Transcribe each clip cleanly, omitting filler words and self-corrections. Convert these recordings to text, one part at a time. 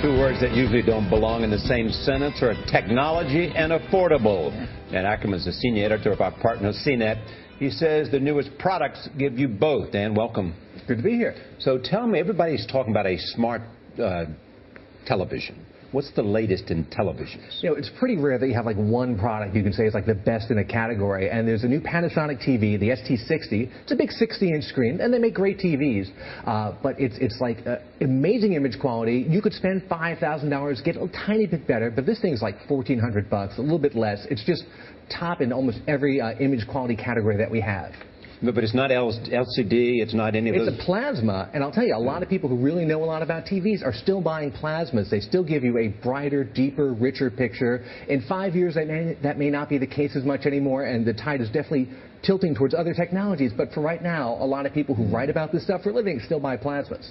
Two words that usually don't belong in the same sentence are technology and affordable. Dan Ackerman's the senior editor of our partner CNET. He says the newest products give you both. Dan, welcome. Good to be here. So tell me, everybody's talking about a smart television. What's the latest in televisions? You know, it's pretty rare that you have like one product you can say is like the best in a category. And there's a new Panasonic TV, the ST60. It's a big 60-inch screen, and they make great TVs. But it's like amazing image quality. You could spend $5,000, get a tiny bit better, but this thing's like $1,400, a little bit less. It's just top in almost every image quality category that we have. But it's not LCD, it's not any of those. It's a plasma, and I'll tell you, a lot of people who really know a lot about TVs are still buying plasmas. They still give you a brighter, deeper, richer picture. In 5 years, that may not be the case as much anymore, and the tide is definitely tilting towards other technologies. But for right now, a lot of people who write about this stuff for a living still buy plasmas.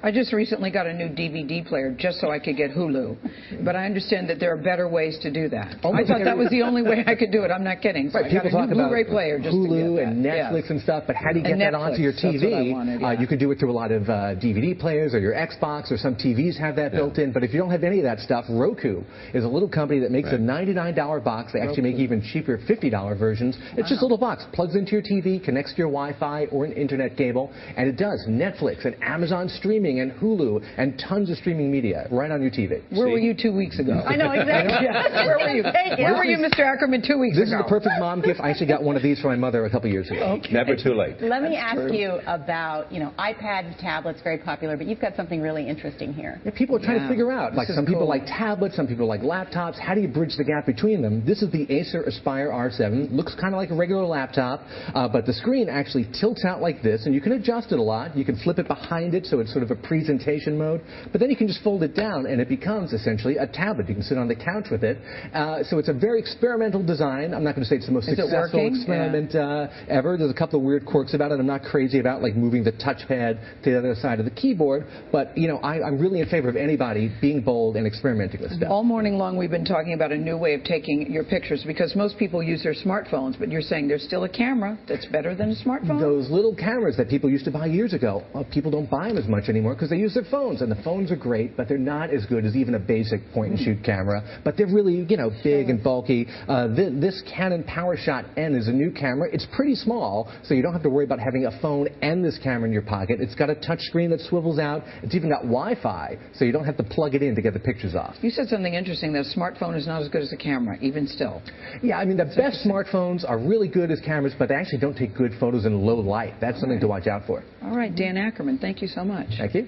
I just recently got a new DVD player just so I could get Hulu. But I understand that there are better ways to do that. I thought that was the only way I could do it. I'm not kidding. So right, people talk about Blu-ray player just Hulu and Netflix and stuff, but how do you get that onto your TV? You can do it through a lot of DVD players or your Xbox, or some TVs have that built in. But if you don't have any of that stuff, Roku is a little company that makes a $99 box. They actually make even cheaper $50 versions. It's just a little box, plugs into your TV, connects to your Wi-Fi or an internet cable, and it does Netflix and Amazon streaming and Hulu and tons of streaming media right on your TV. Where were you 2 weeks ago? I know, exactly. Where were you? Where were you, Mr. Ackerman, 2 weeks ago? This is the perfect mom gift. I actually got one of these for my mother a couple years ago. Okay. Never too late. Let me ask you about, iPad, tablets, very popular, but you've got something really interesting here. Yeah, people are trying to figure out. Like some people like tablets, some people like laptops. How do you bridge the gap between them? This is the Acer Aspire R7. Looks kind of like a regular laptop, but the screen actually tilts out like this, and you can adjust it a lot. You can flip it behind it, so it's sort of a presentation mode. But then you can just fold it down, and it becomes essentially a tablet. You can sit on the couch with it. So it's a very experimental design. I'm not going to say it's the most successful experiment ever. There's a couple of weird quirks about it. I'm not crazy about like moving the touchpad to the other side of the keyboard, but I'm really in favor of anybody being bold and experimenting with stuff. All morning long we've been talking about a new way of taking your pictures, because most people use their smartphones, but you're saying there's still a camera that's better than a smartphone? Those little cameras that people used to buy years ago, well, people don't buy them as much anymore because they use their phones, and the phones are great, but they're not as good as even a basic point-and-shoot camera, but they're really, big and bulky. This Canon PowerShot N is a new camera. It's pretty small, so you don't have to worry about having a phone and this camera in your pocket. It's got a touch screen that swivels out. It's even got Wi-Fi, so you don't have to plug it in to get the pictures off. You said something interesting, that a smartphone is not as good as a camera, even still. Yeah, I mean, the best smartphones are really good as cameras, but they actually don't take good photos in low light. That's something to watch out for. All right, Dan Ackerman, thank you so much. Thank you.